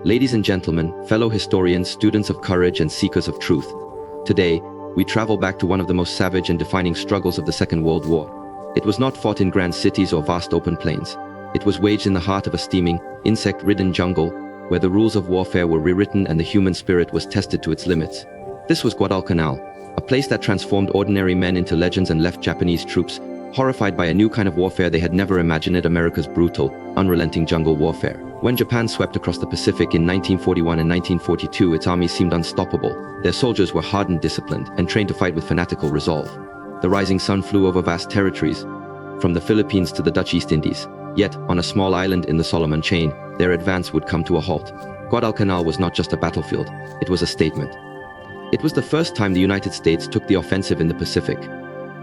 Ladies and gentlemen, fellow historians, students of courage and seekers of truth. Today, we travel back to one of the most savage and defining struggles of the Second World War. It was not fought in grand cities or vast open plains. It was waged in the heart of a steaming, insect-ridden jungle, where the rules of warfare were rewritten and the human spirit was tested to its limits. This was Guadalcanal, a place that transformed ordinary men into legends and left Japanese troops horrified by a new kind of warfare they had never imagined: America's brutal, unrelenting jungle warfare. When Japan swept across the Pacific in 1941 and 1942, its army seemed unstoppable. Their soldiers were hardened, disciplined, and trained to fight with fanatical resolve. The rising sun flew over vast territories, from the Philippines to the Dutch East Indies. Yet, on a small island in the Solomon chain, their advance would come to a halt. Guadalcanal was not just a battlefield, it was a statement. It was the first time the United States took the offensive in the Pacific.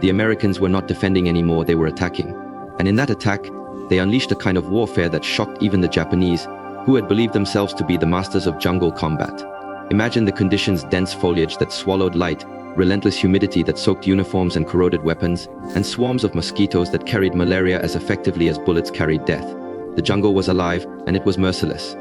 The Americans were not defending anymore, they were attacking. And in that attack, they unleashed a kind of warfare that shocked even the Japanese, who had believed themselves to be the masters of jungle combat. Imagine the conditions: dense foliage that swallowed light, relentless humidity that soaked uniforms and corroded weapons, and swarms of mosquitoes that carried malaria as effectively as bullets carried death. The jungle was alive, and it was merciless.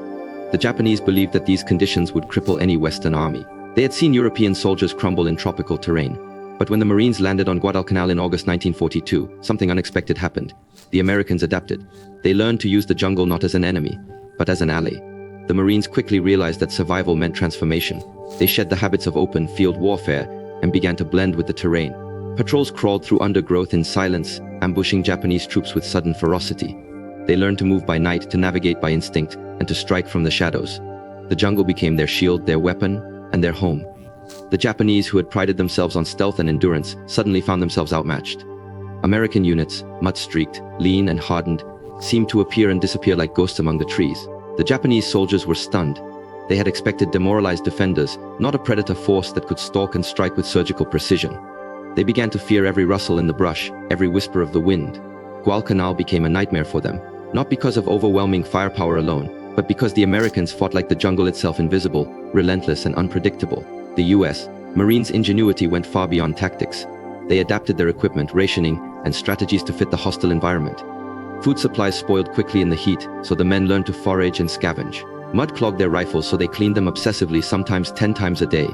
The Japanese believed that these conditions would cripple any Western army. They had seen European soldiers crumble in tropical terrain. But when the Marines landed on Guadalcanal in August 1942, something unexpected happened. The Americans adapted. They learned to use the jungle not as an enemy, but as an ally. The Marines quickly realized that survival meant transformation. They shed the habits of open field warfare and began to blend with the terrain. Patrols crawled through undergrowth in silence, ambushing Japanese troops with sudden ferocity. They learned to move by night, to navigate by instinct, and to strike from the shadows. The jungle became their shield, their weapon, and their home. The Japanese, who had prided themselves on stealth and endurance, suddenly found themselves outmatched. American units, mud-streaked, lean and hardened, seemed to appear and disappear like ghosts among the trees. The Japanese soldiers were stunned. They had expected demoralized defenders, not a predator force that could stalk and strike with surgical precision. They began to fear every rustle in the brush, every whisper of the wind. Guadalcanal became a nightmare for them, not because of overwhelming firepower alone, but because the Americans fought like the jungle itself, invisible, relentless and unpredictable. The U.S. Marines' ingenuity went far beyond tactics. They adapted their equipment, rationing, and strategies to fit the hostile environment. Food supplies spoiled quickly in the heat, so the men learned to forage and scavenge. Mud clogged their rifles, so they cleaned them obsessively, sometimes 10 times a day.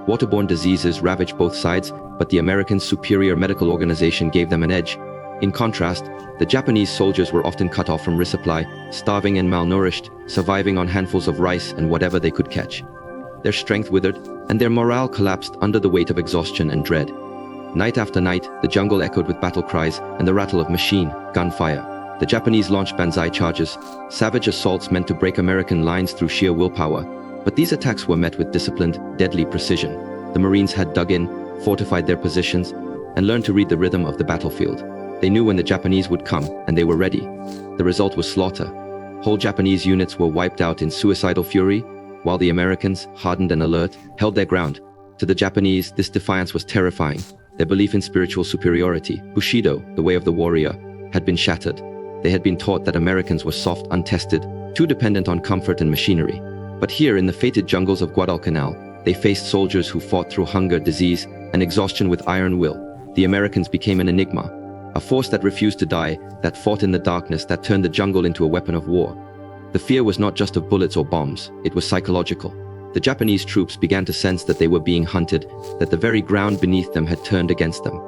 Waterborne diseases ravaged both sides, but the Americans' superior medical organization gave them an edge. In contrast, the Japanese soldiers were often cut off from resupply, starving and malnourished, surviving on handfuls of rice and whatever they could catch. Their strength withered, and their morale collapsed under the weight of exhaustion and dread. Night after night, the jungle echoed with battle cries and the rattle of machine gun fire. The Japanese launched banzai charges, savage assaults meant to break American lines through sheer willpower. But these attacks were met with disciplined, deadly precision. The Marines had dug in, fortified their positions, and learned to read the rhythm of the battlefield. They knew when the Japanese would come, and they were ready. The result was slaughter. Whole Japanese units were wiped out in suicidal fury, while the Americans, hardened and alert, held their ground. To the Japanese, this defiance was terrifying. Their belief in spiritual superiority, Bushido, the way of the warrior, had been shattered. They had been taught that Americans were soft, untested, too dependent on comfort and machinery. But here, in the fated jungles of Guadalcanal, they faced soldiers who fought through hunger, disease, and exhaustion with iron will. The Americans became an enigma, a force that refused to die, that fought in the darkness, that turned the jungle into a weapon of war. The fear was not just of bullets or bombs, it was psychological. The Japanese troops began to sense that they were being hunted, that the very ground beneath them had turned against them.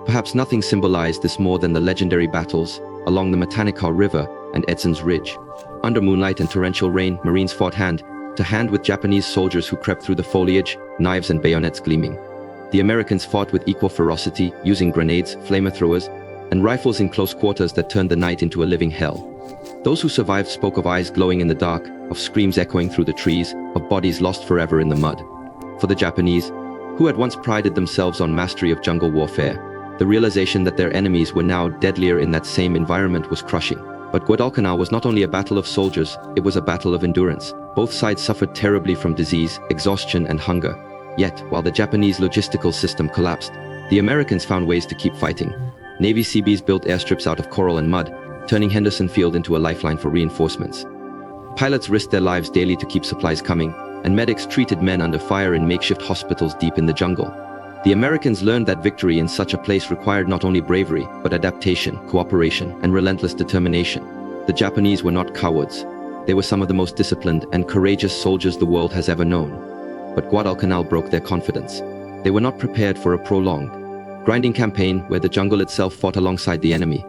Perhaps nothing symbolized this more than the legendary battles along the Matanikau River and Edson's Ridge. Under moonlight and torrential rain, Marines fought hand to hand with Japanese soldiers who crept through the foliage, knives and bayonets gleaming. The Americans fought with equal ferocity, using grenades, flamethrowers, and rifles in close quarters that turned the night into a living hell. Those who survived spoke of eyes glowing in the dark, of screams echoing through the trees, of bodies lost forever in the mud. For the Japanese, who had once prided themselves on mastery of jungle warfare, the realization that their enemies were now deadlier in that same environment was crushing. But Guadalcanal was not only a battle of soldiers, it was a battle of endurance. Both sides suffered terribly from disease, exhaustion, and hunger. Yet, while the Japanese logistical system collapsed, the Americans found ways to keep fighting. Navy Seabees built airstrips out of coral and mud, turning Henderson Field into a lifeline for reinforcements. Pilots risked their lives daily to keep supplies coming, and medics treated men under fire in makeshift hospitals deep in the jungle. The Americans learned that victory in such a place required not only bravery, but adaptation, cooperation, and relentless determination. The Japanese were not cowards. They were some of the most disciplined and courageous soldiers the world has ever known. But Guadalcanal broke their confidence. They were not prepared for a prolonged, grinding campaign where the jungle itself fought alongside the enemy.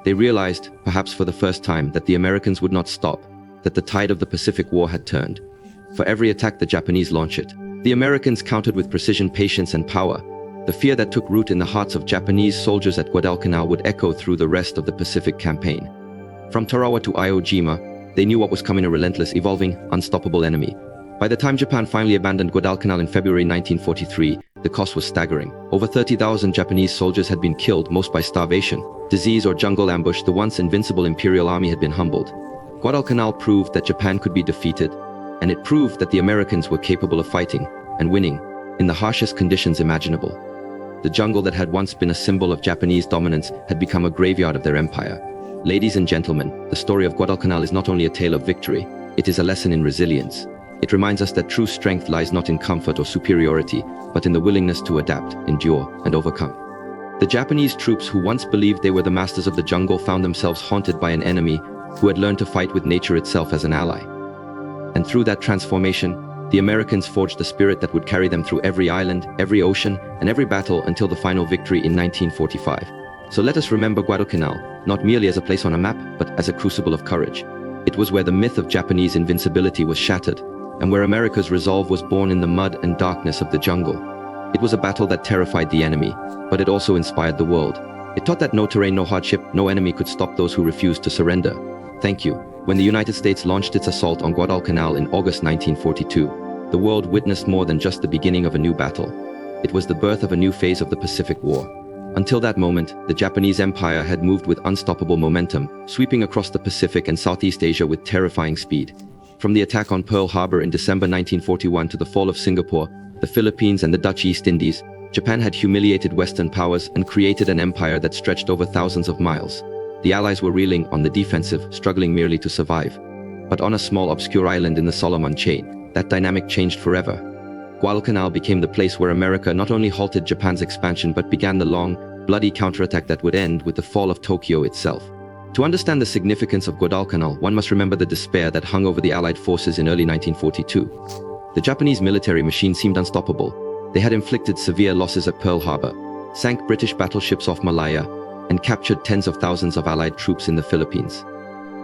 They realized, perhaps for the first time, that the Americans would not stop, that the tide of the Pacific War had turned. For every attack the Japanese launched, the Americans countered with precision, patience, and power. The fear that took root in the hearts of Japanese soldiers at Guadalcanal would echo through the rest of the Pacific campaign. From Tarawa to Iwo Jima, they knew what was coming: a relentless, evolving, unstoppable enemy. By the time Japan finally abandoned Guadalcanal in February 1943, the cost was staggering. Over 30,000 Japanese soldiers had been killed, most by starvation, disease, or jungle ambush. The once invincible Imperial Army had been humbled. Guadalcanal proved that Japan could be defeated, and it proved that the Americans were capable of fighting and winning in the harshest conditions imaginable. The jungle that had once been a symbol of Japanese dominance had become a graveyard of their empire. Ladies and gentlemen, the story of Guadalcanal is not only a tale of victory, it is a lesson in resilience. It reminds us that true strength lies not in comfort or superiority, but in the willingness to adapt, endure, and overcome. The Japanese troops who once believed they were the masters of the jungle found themselves haunted by an enemy who had learned to fight with nature itself as an ally. And through that transformation, the Americans forged the spirit that would carry them through every island, every ocean, and every battle until the final victory in 1945. So let us remember Guadalcanal, not merely as a place on a map, but as a crucible of courage. It was where the myth of Japanese invincibility was shattered, and where America's resolve was born in the mud and darkness of the jungle. It was a battle that terrified the enemy, but it also inspired the world. It taught that no terrain, no hardship, no enemy could stop those who refused to surrender. Thank you. When the United States launched its assault on Guadalcanal in August 1942, the world witnessed more than just the beginning of a new battle. It was the birth of a new phase of the Pacific War. Until that moment, the Japanese Empire had moved with unstoppable momentum, sweeping across the Pacific and Southeast Asia with terrifying speed. From the attack on Pearl Harbor in December 1941 to the fall of Singapore, the Philippines, and the Dutch East Indies, Japan had humiliated Western powers and created an empire that stretched over thousands of miles. The Allies were reeling on the defensive, struggling merely to survive. But on a small, obscure island in the Solomon chain, that dynamic changed forever. Guadalcanal became the place where America not only halted Japan's expansion but began the long, bloody counterattack that would end with the fall of Tokyo itself. To understand the significance of Guadalcanal, one must remember the despair that hung over the Allied forces in early 1942. The Japanese military machine seemed unstoppable. They had inflicted severe losses at Pearl Harbor, sank British battleships off Malaya, and captured tens of thousands of Allied troops in the Philippines.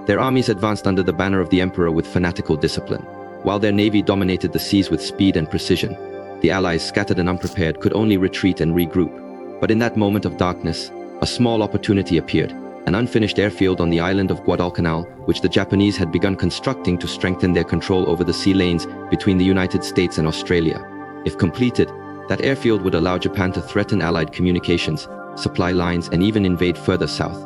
Their armies advanced under the banner of the Emperor with fanatical discipline, while their navy dominated the seas with speed and precision. The Allies, scattered and unprepared, could only retreat and regroup. But in that moment of darkness, a small opportunity appeared. An unfinished airfield on the island of Guadalcanal, which the Japanese had begun constructing to strengthen their control over the sea lanes between the United States and Australia. If completed, that airfield would allow Japan to threaten Allied communications, supply lines, and even invade further south.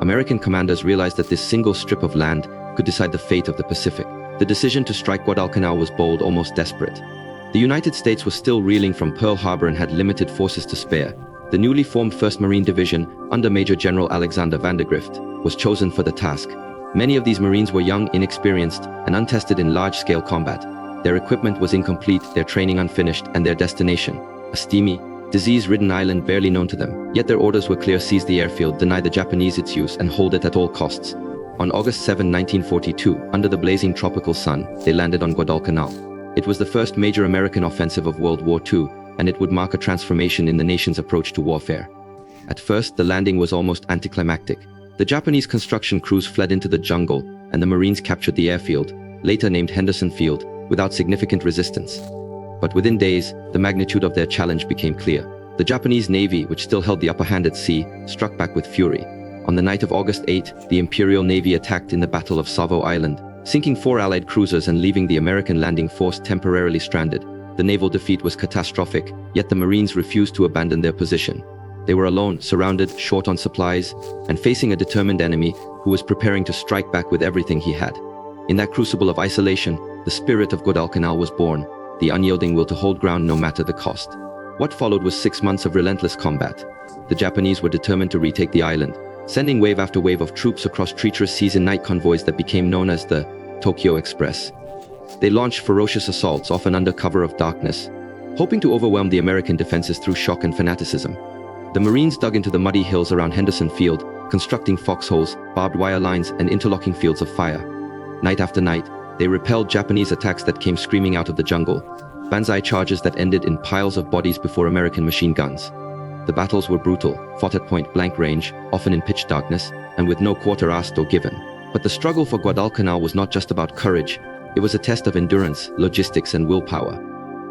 American commanders realized that this single strip of land could decide the fate of the Pacific. The decision to strike Guadalcanal was bold, almost desperate. The United States was still reeling from Pearl Harbor and had limited forces to spare. The newly formed 1st Marine Division, under Major General Alexander Vandergrift, was chosen for the task. Many of these Marines were young, inexperienced, and untested in large-scale combat. Their equipment was incomplete, their training unfinished, and their destination, a steamy, disease-ridden island barely known to them. Yet their orders were clear: seize the airfield, deny the Japanese its use, and hold it at all costs. On August 7, 1942, under the blazing tropical sun, they landed on Guadalcanal. It was the first major American offensive of World War II, and it would mark a transformation in the nation's approach to warfare. At first, the landing was almost anticlimactic. The Japanese construction crews fled into the jungle, and the Marines captured the airfield, later named Henderson Field, without significant resistance. But within days, the magnitude of their challenge became clear. The Japanese Navy, which still held the upper hand at sea, struck back with fury. On the night of August 8, the Imperial Navy attacked in the Battle of Savo Island, sinking 4 Allied cruisers and leaving the American landing force temporarily stranded. The naval defeat was catastrophic, yet the Marines refused to abandon their position. They were alone, surrounded, short on supplies, and facing a determined enemy who was preparing to strike back with everything he had. In that crucible of isolation, the spirit of Guadalcanal was born, the unyielding will to hold ground no matter the cost. What followed was 6 months of relentless combat. The Japanese were determined to retake the island, sending wave after wave of troops across treacherous seas in night convoys that became known as the Tokyo Express. They launched ferocious assaults, often under cover of darkness, hoping to overwhelm the American defenses through shock and fanaticism. The Marines dug into the muddy hills around Henderson Field, constructing foxholes, barbed wire lines, and interlocking fields of fire. Night after night, they repelled Japanese attacks that came screaming out of the jungle, banzai charges that ended in piles of bodies before American machine guns. The battles were brutal, fought at point-blank range, often in pitch darkness, and with no quarter asked or given. But the struggle for Guadalcanal was not just about courage, it was a test of endurance, logistics, and willpower.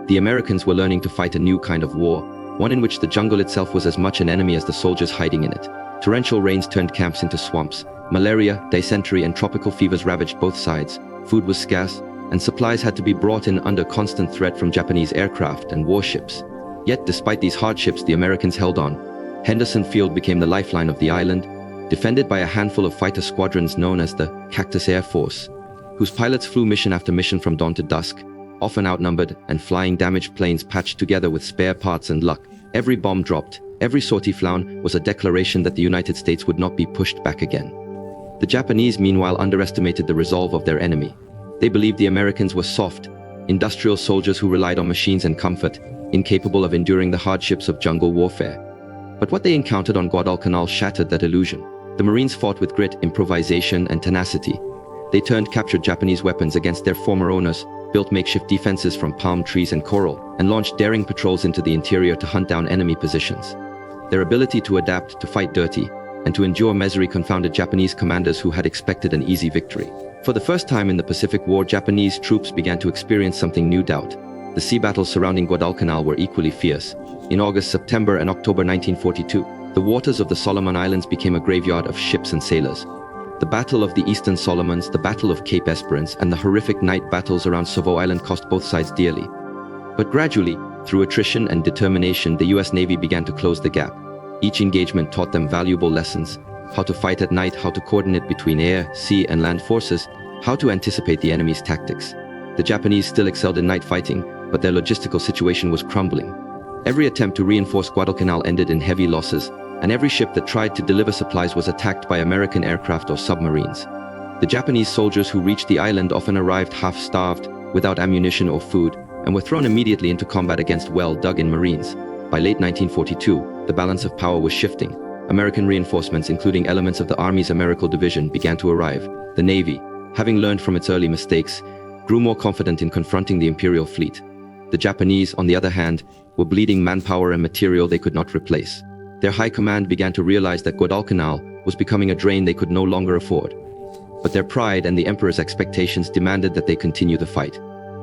The Americans were learning to fight a new kind of war, one in which the jungle itself was as much an enemy as the soldiers hiding in it. Torrential rains turned camps into swamps. Malaria, dysentery, and tropical fevers ravaged both sides. Food was scarce, and supplies had to be brought in under constant threat from Japanese aircraft and warships. Yet, despite these hardships, the Americans held on. Henderson Field became the lifeline of the island, defended by a handful of fighter squadrons known as the Cactus Air Force, whose pilots flew mission after mission from dawn to dusk, often outnumbered and flying damaged planes patched together with spare parts and luck. Every bomb dropped, every sortie flown was a declaration that the United States would not be pushed back again. The Japanese, meanwhile, underestimated the resolve of their enemy. They believed the Americans were soft, industrial soldiers who relied on machines and comfort, incapable of enduring the hardships of jungle warfare. But what they encountered on Guadalcanal shattered that illusion. The Marines fought with grit, improvisation, and tenacity. They turned captured Japanese weapons against their former owners, built makeshift defenses from palm trees and coral, and launched daring patrols into the interior to hunt down enemy positions. Their ability to adapt, to fight dirty, and to endure misery confounded Japanese commanders who had expected an easy victory. For the first time in the Pacific War, Japanese troops began to experience something new: doubt. The sea battles surrounding Guadalcanal were equally fierce. In August, September, and October 1942, the waters of the Solomon Islands became a graveyard of ships and sailors. The Battle of the Eastern Solomons, the Battle of Cape Esperance, and the horrific night battles around Savo Island cost both sides dearly. But gradually, through attrition and determination, the US Navy began to close the gap. Each engagement taught them valuable lessons: how to fight at night, how to coordinate between air, sea, and land forces, how to anticipate the enemy's tactics. The Japanese still excelled in night fighting, but their logistical situation was crumbling. Every attempt to reinforce Guadalcanal ended in heavy losses, and every ship that tried to deliver supplies was attacked by American aircraft or submarines. The Japanese soldiers who reached the island often arrived half-starved, without ammunition or food, and were thrown immediately into combat against well-dug-in Marines. By late 1942, the balance of power was shifting. American reinforcements, including elements of the Army's American Division, began to arrive. The Navy, having learned from its early mistakes, grew more confident in confronting the Imperial fleet. The Japanese, on the other hand, were bleeding manpower and material they could not replace. Their high command began to realize that Guadalcanal was becoming a drain they could no longer afford. But their pride and the Emperor's expectations demanded that they continue the fight.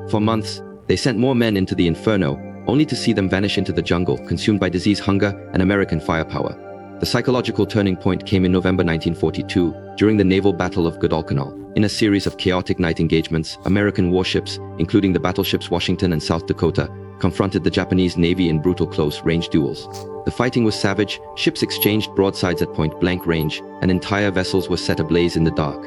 For months, they sent more men into the inferno, only to see them vanish into the jungle, consumed by disease, hunger, and American firepower. The psychological turning point came in November 1942, during the naval battle of Guadalcanal. In a series of chaotic night engagements, American warships, including the battleships Washington and South Dakota, confronted the Japanese Navy in brutal close-range duels. The fighting was savage, ships exchanged broadsides at point-blank range, and entire vessels were set ablaze in the dark.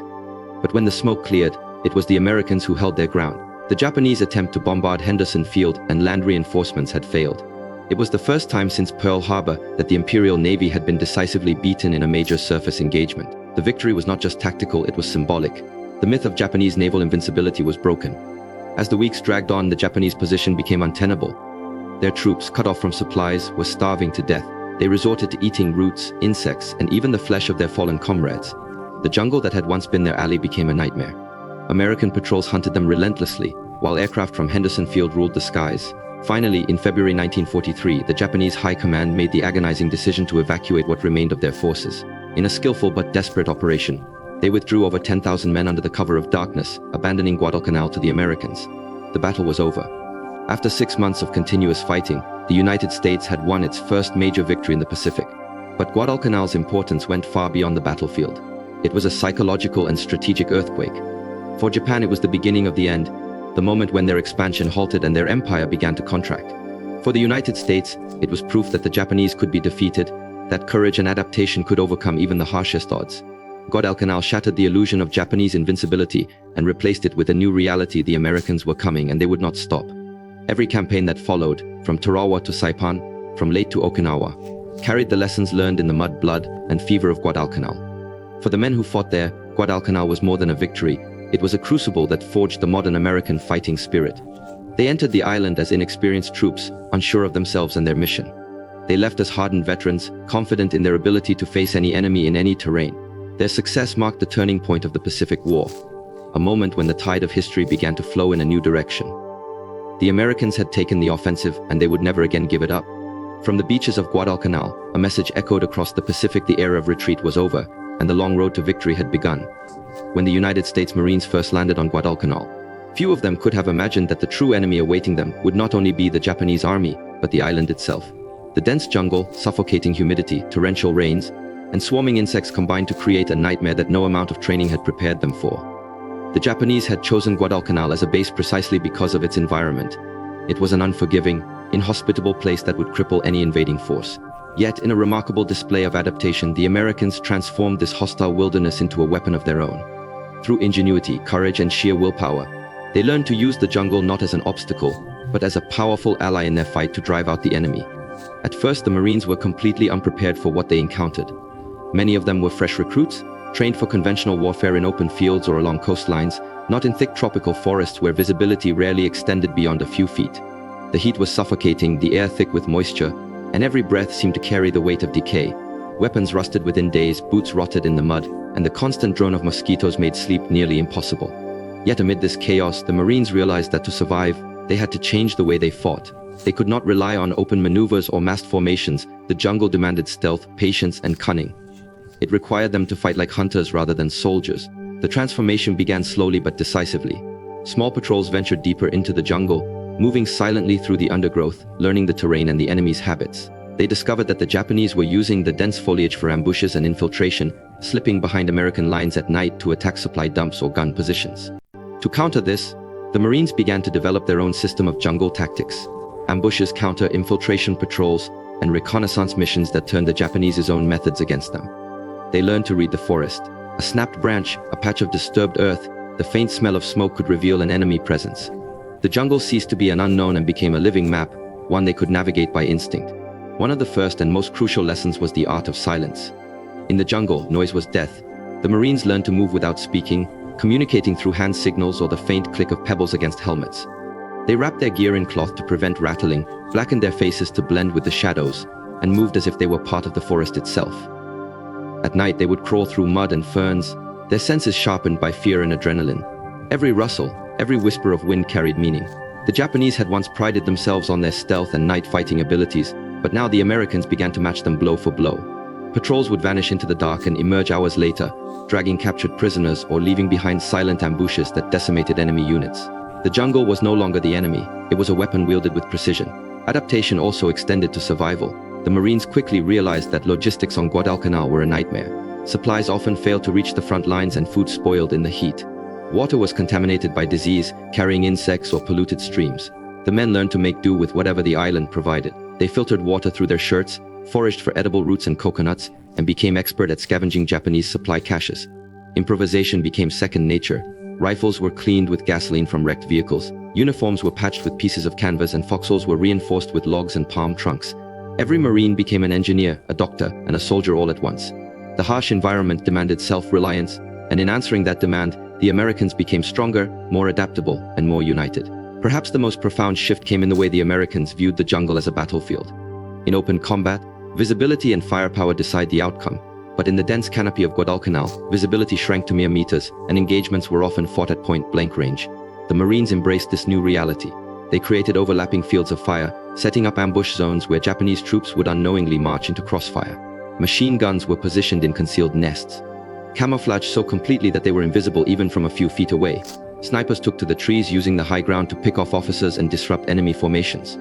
But when the smoke cleared, it was the Americans who held their ground. The Japanese attempt to bombard Henderson Field and land reinforcements had failed. It was the first time since Pearl Harbor that the Imperial Navy had been decisively beaten in a major surface engagement. The victory was not just tactical, it was symbolic. The myth of Japanese naval invincibility was broken. As the weeks dragged on, the Japanese position became untenable. Their troops, cut off from supplies, were starving to death. They resorted to eating roots, insects, and even the flesh of their fallen comrades. The jungle that had once been their ally became a nightmare. American patrols hunted them relentlessly, while aircraft from Henderson Field ruled the skies. Finally, in February 1943, the Japanese High Command made the agonizing decision to evacuate what remained of their forces. In a skillful but desperate operation, they withdrew over 10,000 men under the cover of darkness, abandoning Guadalcanal to the Americans. The battle was over. After 6 months of continuous fighting, the United States had won its first major victory in the Pacific. But Guadalcanal's importance went far beyond the battlefield. It was a psychological and strategic earthquake. For Japan, it was the beginning of the end, the moment when their expansion halted and their empire began to contract. For the United States, it was proof that the Japanese could be defeated, that courage and adaptation could overcome even the harshest odds. Guadalcanal shattered the illusion of Japanese invincibility and replaced it with a new reality: the Americans were coming and they would not stop. Every campaign that followed, from Tarawa to Saipan, from Leyte to Okinawa, carried the lessons learned in the mud, blood, and fever of Guadalcanal. For the men who fought there, Guadalcanal was more than a victory. It was a crucible that forged the modern American fighting spirit. They entered the island as inexperienced troops, unsure of themselves and their mission. They left as hardened veterans, confident in their ability to face any enemy in any terrain. Their success marked the turning point of the Pacific War. a moment when the tide of history began to flow in a new direction. The Americans had taken the offensive, and they would never again give it up. From the beaches of Guadalcanal, a message echoed across the Pacific: the era of retreat was over, and the long road to victory had begun. When the United States Marines first landed on Guadalcanal, few of them could have imagined that the true enemy awaiting them would not only be the Japanese army, but the island itself. The dense jungle, suffocating humidity, torrential rains, and swarming insects combined to create a nightmare that no amount of training had prepared them for. The Japanese had chosen Guadalcanal as a base precisely because of its environment. It was an unforgiving, inhospitable place that would cripple any invading force. Yet, in a remarkable display of adaptation, the Americans transformed this hostile wilderness into a weapon of their own. Through ingenuity, courage, and sheer willpower, they learned to use the jungle not as an obstacle, but as a powerful ally in their fight to drive out the enemy. At first, the Marines were completely unprepared for what they encountered. Many of them were fresh recruits, trained for conventional warfare in open fields or along coastlines, not in thick tropical forests where visibility rarely extended beyond a few feet. The heat was suffocating, the air thick with moisture, and every breath seemed to carry the weight of decay. Weapons rusted within days, boots rotted in the mud, and the constant drone of mosquitoes made sleep nearly impossible. Yet amid this chaos, the Marines realized that to survive, they had to change the way they fought. They could not rely on open maneuvers or massed formations. The jungle demanded stealth, patience, and cunning. It required them to fight like hunters rather than soldiers. The transformation began slowly but decisively. Small patrols ventured deeper into the jungle, moving silently through the undergrowth, learning the terrain and the enemy's habits. They discovered that the Japanese were using the dense foliage for ambushes and infiltration, slipping behind American lines at night to attack supply dumps or gun positions. To counter this, the Marines began to develop their own system of jungle tactics: ambushes, counter-infiltration patrols, and reconnaissance missions that turned the Japanese's own methods against them. They learned to read the forest. A snapped branch, a patch of disturbed earth, the faint smell of smoke could reveal an enemy presence. The jungle ceased to be an unknown and became a living map, one they could navigate by instinct. One of the first and most crucial lessons was the art of silence. In the jungle, noise was death. The Marines learned to move without speaking, communicating through hand signals or the faint click of pebbles against helmets. They wrapped their gear in cloth to prevent rattling, blackened their faces to blend with the shadows, and moved as if they were part of the forest itself. At night, they would crawl through mud and ferns, their senses sharpened by fear and adrenaline. Every rustle, every whisper of wind carried meaning. The Japanese had once prided themselves on their stealth and night-fighting abilities, but now the Americans began to match them blow for blow. Patrols would vanish into the dark and emerge hours later, dragging captured prisoners or leaving behind silent ambushes that decimated enemy units. The jungle was no longer the enemy, it was a weapon wielded with precision. Adaptation also extended to survival. The Marines quickly realized that logistics on Guadalcanal were a nightmare. Supplies often failed to reach the front lines and food spoiled in the heat. Water was contaminated by disease, carrying insects or polluted streams. The men learned to make do with whatever the island provided. They filtered water through their shirts, foraged for edible roots and coconuts, and became expert at scavenging Japanese supply caches. Improvisation became second nature. Rifles were cleaned with gasoline from wrecked vehicles. Uniforms were patched with pieces of canvas and foxholes were reinforced with logs and palm trunks. Every Marine became an engineer, a doctor, and a soldier all at once. The harsh environment demanded self-reliance, and in answering that demand, the Americans became stronger, more adaptable, and more united. Perhaps the most profound shift came in the way the Americans viewed the jungle as a battlefield. In open combat, visibility and firepower decide the outcome, but in the dense canopy of Guadalcanal, visibility shrank to mere meters, and engagements were often fought at point-blank range. The Marines embraced this new reality. They created overlapping fields of fire, setting up ambush zones where Japanese troops would unknowingly march into crossfire. Machine guns were positioned in concealed nests, camouflaged so completely that they were invisible even from a few feet away. Snipers took to the trees, using the high ground to pick off officers and disrupt enemy formations.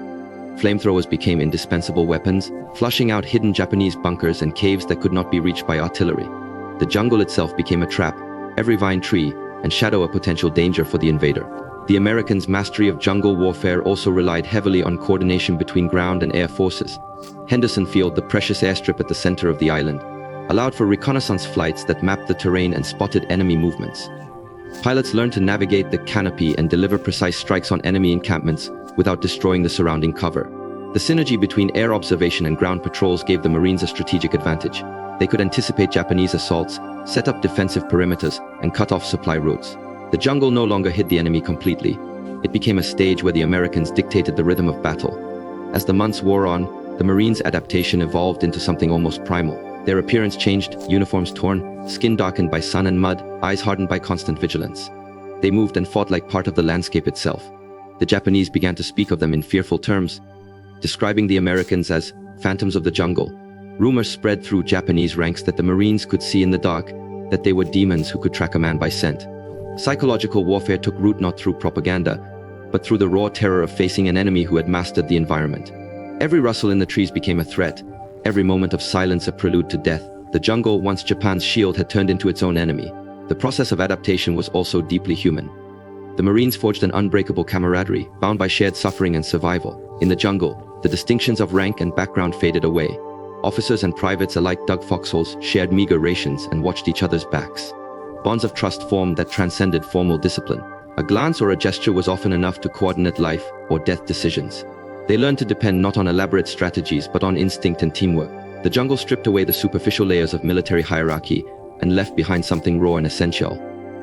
Flamethrowers became indispensable weapons, flushing out hidden Japanese bunkers and caves that could not be reached by artillery. The jungle itself became a trap, every vine, tree, and shadow a potential danger for the invader. The Americans' mastery of jungle warfare also relied heavily on coordination between ground and air forces. Henderson Field, the precious airstrip at the center of the island, allowed for reconnaissance flights that mapped the terrain and spotted enemy movements. Pilots learned to navigate the canopy and deliver precise strikes on enemy encampments without destroying the surrounding cover. The synergy between air observation and ground patrols gave the Marines a strategic advantage. They could anticipate Japanese assaults, set up defensive perimeters, and cut off supply routes. The jungle no longer hid the enemy completely. It became a stage where the Americans dictated the rhythm of battle. As the months wore on, the Marines' adaptation evolved into something almost primal. Their appearance changed, uniforms torn, skin darkened by sun and mud, eyes hardened by constant vigilance. They moved and fought like part of the landscape itself. The Japanese began to speak of them in fearful terms, describing the Americans as phantoms of the jungle. Rumors spread through Japanese ranks that the Marines could see in the dark, that they were demons who could track a man by scent. Psychological warfare took root not through propaganda, but through the raw terror of facing an enemy who had mastered the environment. Every rustle in the trees became a threat, every moment of silence a prelude to death. The jungle, once Japan's shield, had turned into its own enemy. The process of adaptation was also deeply human. The Marines forged an unbreakable camaraderie, bound by shared suffering and survival. In the jungle, the distinctions of rank and background faded away. Officers and privates alike dug foxholes, shared meager rations, and watched each other's backs. Bonds of trust formed that transcended formal discipline. A glance or a gesture was often enough to coordinate life or death decisions. They learned to depend not on elaborate strategies but on instinct and teamwork. The jungle stripped away the superficial layers of military hierarchy and left behind something raw and essential,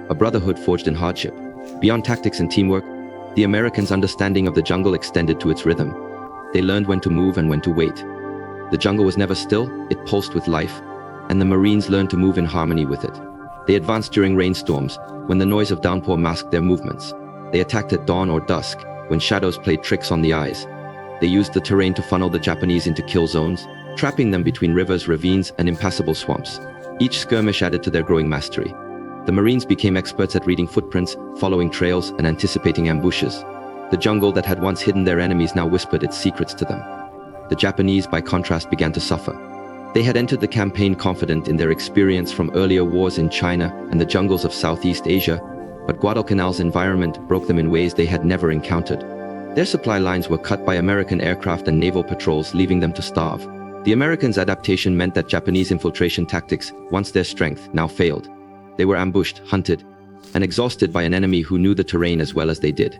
a brotherhood forged in hardship. Beyond tactics and teamwork, the Americans' understanding of the jungle extended to its rhythm. They learned when to move and when to wait. The jungle was never still, it pulsed with life, and the Marines learned to move in harmony with it. They advanced during rainstorms, when the noise of downpour masked their movements. They attacked at dawn or dusk, when shadows played tricks on the eyes. They used the terrain to funnel the Japanese into kill zones, trapping them between rivers, ravines, and impassable swamps. Each skirmish added to their growing mastery. The Marines became experts at reading footprints, following trails, and anticipating ambushes. The jungle that had once hidden their enemies now whispered its secrets to them. The Japanese, by contrast, began to suffer. They had entered the campaign confident in their experience from earlier wars in China and the jungles of Southeast Asia, but Guadalcanal's environment broke them in ways they had never encountered. Their supply lines were cut by American aircraft and naval patrols, leaving them to starve. The Americans' adaptation meant that Japanese infiltration tactics, once their strength, now failed. They were ambushed, hunted, and exhausted by an enemy who knew the terrain as well as they did.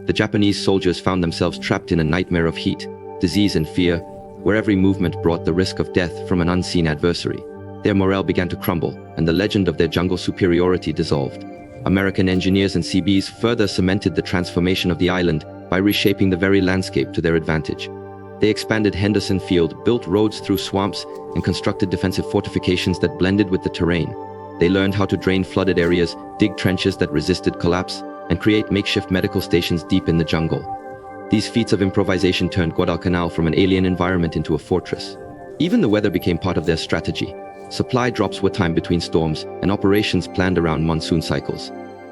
The Japanese soldiers found themselves trapped in a nightmare of heat, disease, and fear, where every movement brought the risk of death from an unseen adversary. Their morale began to crumble, and the legend of their jungle superiority dissolved. American engineers and CBs further cemented the transformation of the island by reshaping the very landscape to their advantage. They expanded Henderson Field, built roads through swamps, and constructed defensive fortifications that blended with the terrain. They learned how to drain flooded areas, dig trenches that resisted collapse, and create makeshift medical stations deep in the jungle. These feats of improvisation turned Guadalcanal from an alien environment into a fortress. Even the weather became part of their strategy. Supply drops were timed between storms, and operations planned around monsoon cycles.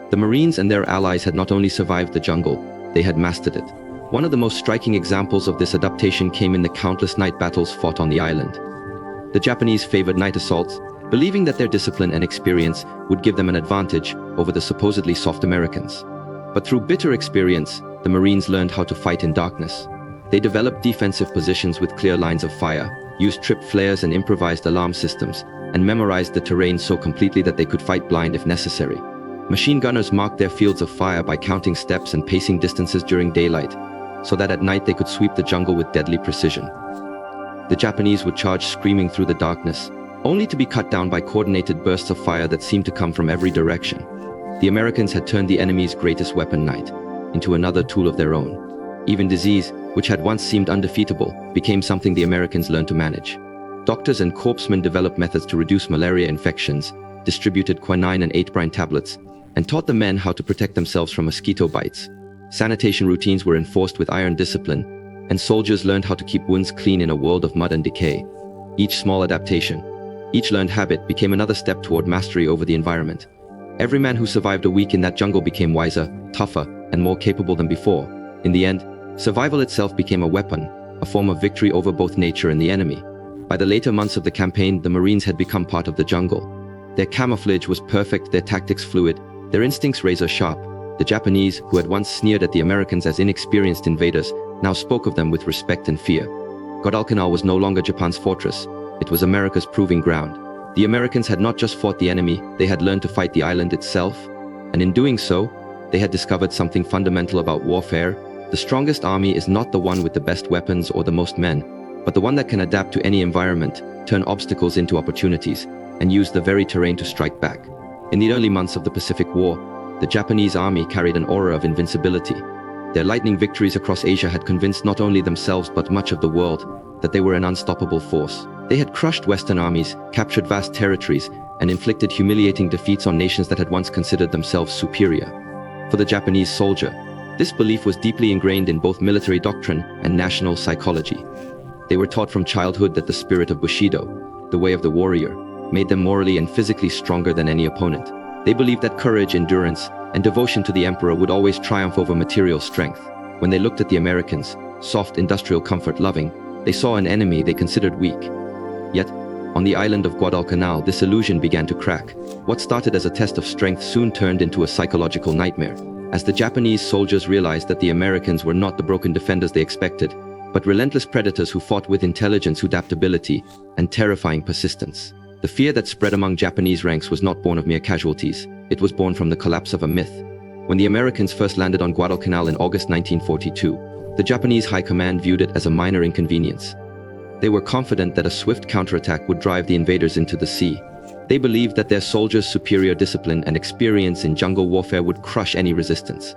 The Marines and their allies had not only survived the jungle, they had mastered it. One of the most striking examples of this adaptation came in the countless night battles fought on the island. The Japanese favored night assaults, believing that their discipline and experience would give them an advantage over the supposedly soft Americans. But through bitter experience, the Marines learned how to fight in darkness. They developed defensive positions with clear lines of fire, used trip flares and improvised alarm systems, and memorized the terrain so completely that they could fight blind if necessary. Machine gunners marked their fields of fire by counting steps and pacing distances during daylight, so that at night they could sweep the jungle with deadly precision. The Japanese would charge screaming through the darkness, only to be cut down by coordinated bursts of fire that seemed to come from every direction. The Americans had turned the enemy's greatest weapon, night, into another tool of their own. Even disease, which had once seemed undefeatable, became something the Americans learned to manage. Doctors and corpsmen developed methods to reduce malaria infections, distributed quinine and 8-brine tablets, and taught the men how to protect themselves from mosquito bites. Sanitation routines were enforced with iron discipline, and soldiers learned how to keep wounds clean in a world of mud and decay. Each small adaptation, each learned habit became another step toward mastery over the environment. Every man who survived a week in that jungle became wiser, tougher, and more capable than before. In the end, survival itself became a weapon, a form of victory over both nature and the enemy. By the later months of the campaign, the Marines had become part of the jungle. Their camouflage was perfect, their tactics fluid, their instincts razor sharp. The Japanese, who had once sneered at the Americans as inexperienced invaders, now spoke of them with respect and fear. Guadalcanal was no longer Japan's fortress, it was America's proving ground. The Americans had not just fought the enemy, they had learned to fight the island itself, and in doing so, they had discovered something fundamental about warfare. The strongest army is not the one with the best weapons or the most men, but the one that can adapt to any environment, turn obstacles into opportunities, and use the very terrain to strike back. In the early months of the Pacific War, the Japanese army carried an aura of invincibility. Their lightning victories across Asia had convinced not only themselves but much of the world that they were an unstoppable force. They had crushed Western armies, captured vast territories, and inflicted humiliating defeats on nations that had once considered themselves superior. For the Japanese soldier, this belief was deeply ingrained in both military doctrine and national psychology. They were taught from childhood that the spirit of Bushido, the way of the warrior, made them morally and physically stronger than any opponent. They believed that courage, endurance, and devotion to the emperor would always triumph over material strength. When they looked at the Americans, soft, industrial, comfort-loving, they saw an enemy they considered weak. Yet, on the island of Guadalcanal, this illusion began to crack. What started as a test of strength soon turned into a psychological nightmare, as the Japanese soldiers realized that the Americans were not the broken defenders they expected, but relentless predators who fought with intelligence, adaptability, and terrifying persistence. The fear that spread among Japanese ranks was not born of mere casualties. It was born from the collapse of a myth. When the Americans first landed on Guadalcanal in August 1942, the Japanese high command viewed it as a minor inconvenience. They were confident that a swift counterattack would drive the invaders into the sea. They believed that their soldiers' superior discipline and experience in jungle warfare would crush any resistance.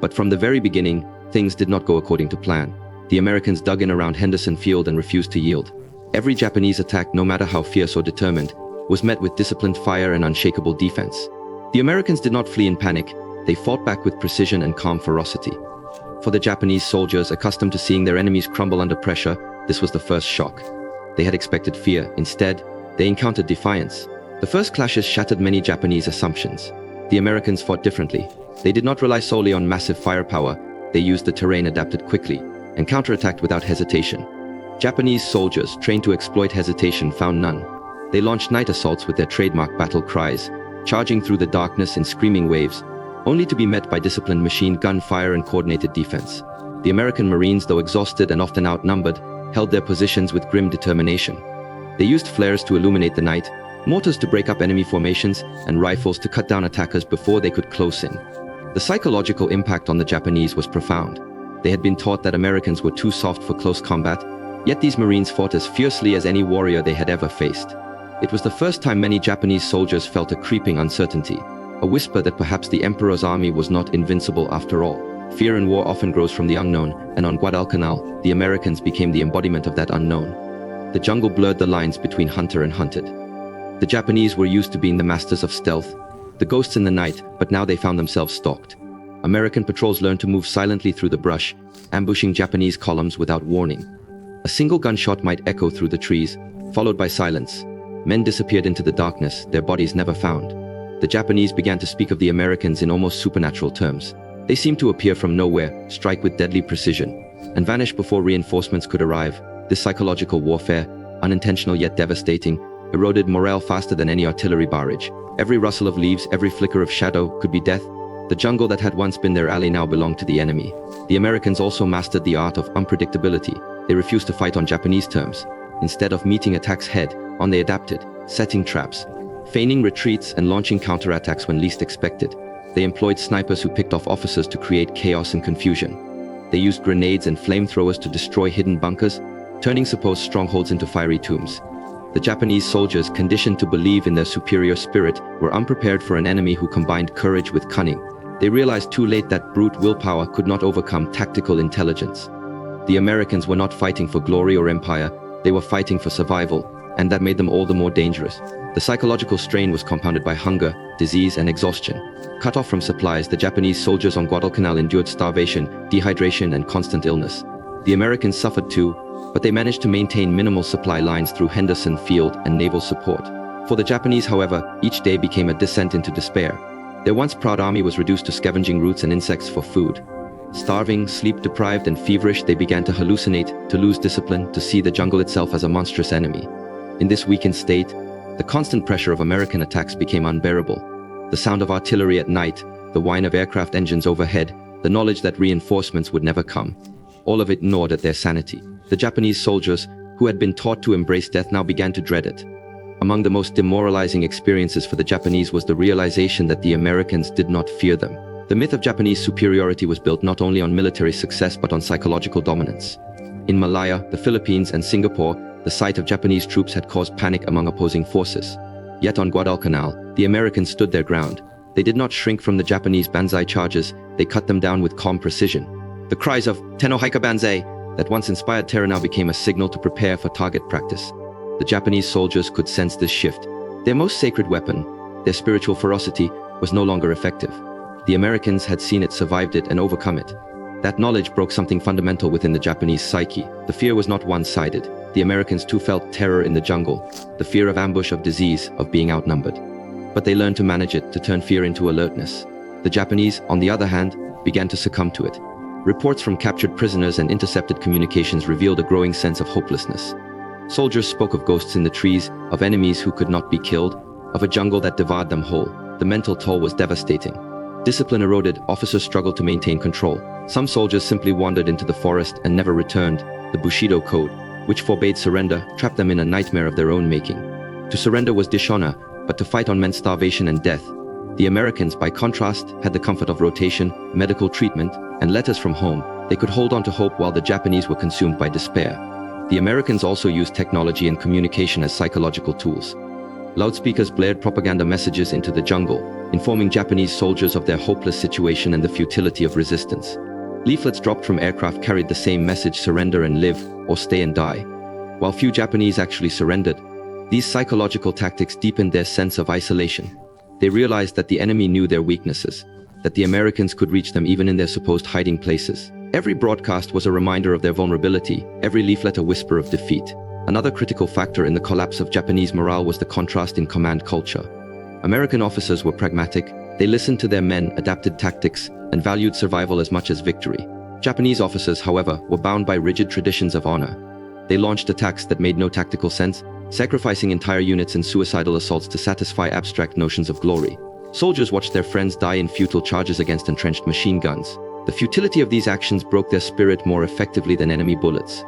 But from the very beginning, things did not go according to plan. The Americans dug in around Henderson Field and refused to yield. Every Japanese attack, no matter how fierce or determined, was met with disciplined fire and unshakable defense. The Americans did not flee in panic. They fought back with precision and calm ferocity. For the Japanese soldiers, accustomed to seeing their enemies crumble under pressure, this was the first shock. They had expected fear. Instead, they encountered defiance. The first clashes shattered many Japanese assumptions. The Americans fought differently. They did not rely solely on massive firepower. They used the terrain, adapted quickly, and counterattacked without hesitation. Japanese soldiers, trained to exploit hesitation, found none. They launched night assaults with their trademark battle cries, charging through the darkness in screaming waves, only to be met by disciplined machine gun fire and coordinated defense. The American Marines, though exhausted and often outnumbered, held their positions with grim determination. They used flares to illuminate the night, mortars to break up enemy formations, and rifles to cut down attackers before they could close in. The psychological impact on the Japanese was profound. They had been taught that Americans were too soft for close combat, yet these Marines fought as fiercely as any warrior they had ever faced. It was the first time many Japanese soldiers felt a creeping uncertainty, a whisper that perhaps the emperor's army was not invincible after all. Fear in war often grows from the unknown, and on Guadalcanal, the Americans became the embodiment of that unknown. The jungle blurred the lines between hunter and hunted. The Japanese were used to being the masters of stealth, the ghosts in the night, but now they found themselves stalked. American patrols learned to move silently through the brush, ambushing Japanese columns without warning. A single gunshot might echo through the trees, followed by silence. Men disappeared into the darkness, their bodies never found. The Japanese began to speak of the Americans in almost supernatural terms. They seemed to appear from nowhere, strike with deadly precision, and vanish before reinforcements could arrive. This psychological warfare, unintentional yet devastating, eroded morale faster than any artillery barrage. Every rustle of leaves, every flicker of shadow could be death. The jungle that had once been their ally now belonged to the enemy. The Americans also mastered the art of unpredictability. They refused to fight on Japanese terms. Instead of meeting attacks head-on, they adapted, setting traps, feigning retreats and launching counterattacks when least expected. They employed snipers who picked off officers to create chaos and confusion. They used grenades and flamethrowers to destroy hidden bunkers, turning supposed strongholds into fiery tombs. The Japanese soldiers, conditioned to believe in their superior spirit, were unprepared for an enemy who combined courage with cunning. They realized too late that brute willpower could not overcome tactical intelligence. The Americans were not fighting for glory or empire, they were fighting for survival, and that made them all the more dangerous. The psychological strain was compounded by hunger, disease, and exhaustion. Cut off from supplies, the Japanese soldiers on Guadalcanal endured starvation, dehydration, and constant illness. The Americans suffered too, but they managed to maintain minimal supply lines through Henderson Field and naval support. For the Japanese, however, each day became a descent into despair. Their once proud army was reduced to scavenging roots and insects for food. Starving, sleep-deprived, and feverish, they began to hallucinate, to lose discipline, to see the jungle itself as a monstrous enemy. In this weakened state, the constant pressure of American attacks became unbearable. The sound of artillery at night, the whine of aircraft engines overhead, the knowledge that reinforcements would never come, all of it gnawed at their sanity. The Japanese soldiers, who had been taught to embrace death, now began to dread it. Among the most demoralizing experiences for the Japanese was the realization that the Americans did not fear them. The myth of Japanese superiority was built not only on military success but on psychological dominance. In Malaya, the Philippines, and Singapore, the sight of Japanese troops had caused panic among opposing forces. Yet on Guadalcanal, the Americans stood their ground. They did not shrink from the Japanese banzai charges, they cut them down with calm precision. The cries of "Tenno Haika Banzai" that once inspired terror now became a signal to prepare for target practice. The Japanese soldiers could sense this shift. Their most sacred weapon, their spiritual ferocity, was no longer effective. The Americans had seen it, survived it, and overcome it. That knowledge broke something fundamental within the Japanese psyche. The fear was not one-sided. The Americans too felt terror in the jungle, the fear of ambush, of disease, of being outnumbered. But they learned to manage it, to turn fear into alertness. The Japanese, on the other hand, began to succumb to it. Reports from captured prisoners and intercepted communications revealed a growing sense of hopelessness. Soldiers spoke of ghosts in the trees, of enemies who could not be killed, of a jungle that devoured them whole. The mental toll was devastating. Discipline eroded, officers struggled to maintain control. Some soldiers simply wandered into the forest and never returned. The Bushido Code, which forbade surrender, trapped them in a nightmare of their own making. To surrender was dishonor, but to fight on meant starvation and death. The Americans, by contrast, had the comfort of rotation, medical treatment, and letters from home. They could hold on to hope while the Japanese were consumed by despair. The Americans also used technology and communication as psychological tools. Loudspeakers blared propaganda messages into the jungle, informing Japanese soldiers of their hopeless situation and the futility of resistance. Leaflets dropped from aircraft carried the same message: surrender and live, or stay and die. While few Japanese actually surrendered, these psychological tactics deepened their sense of isolation. They realized that the enemy knew their weaknesses, that the Americans could reach them even in their supposed hiding places. Every broadcast was a reminder of their vulnerability, every leaflet a whisper of defeat. Another critical factor in the collapse of Japanese morale was the contrast in command culture. American officers were pragmatic. They listened to their men, adapted tactics, and valued survival as much as victory. Japanese officers, however, were bound by rigid traditions of honor. They launched attacks that made no tactical sense, sacrificing entire units in suicidal assaults to satisfy abstract notions of glory. Soldiers watched their friends die in futile charges against entrenched machine guns. The futility of these actions broke their spirit more effectively than enemy bullets.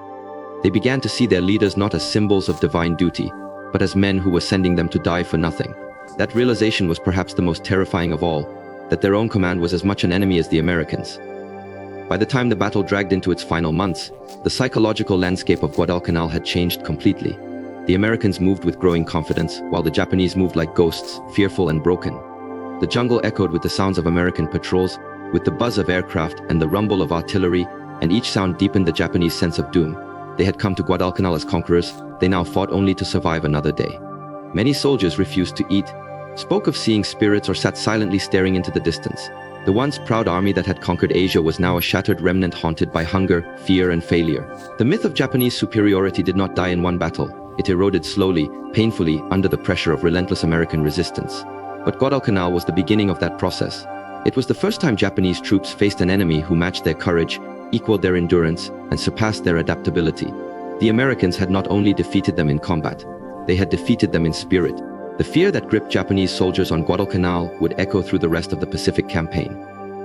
They began to see their leaders not as symbols of divine duty, but as men who were sending them to die for nothing. That realization was perhaps the most terrifying of all, that their own command was as much an enemy as the Americans. By the time the battle dragged into its final months, the psychological landscape of Guadalcanal had changed completely. The Americans moved with growing confidence, while the Japanese moved like ghosts, fearful and broken. The jungle echoed with the sounds of American patrols, with the buzz of aircraft and the rumble of artillery, and each sound deepened the Japanese sense of doom. They had come to Guadalcanal as conquerors. They now fought only to survive another day. Many soldiers refused to eat, spoke of seeing spirits, or sat silently staring into the distance. The once proud army that had conquered Asia was now a shattered remnant haunted by hunger, fear, and failure. The myth of Japanese superiority did not die in one battle. It eroded slowly, painfully, under the pressure of relentless American resistance. But Guadalcanal was the beginning of that process. It was the first time Japanese troops faced an enemy who matched their courage, equaled their endurance, and surpassed their adaptability. The Americans had not only defeated them in combat, they had defeated them in spirit. The fear that gripped Japanese soldiers on Guadalcanal would echo through the rest of the Pacific campaign.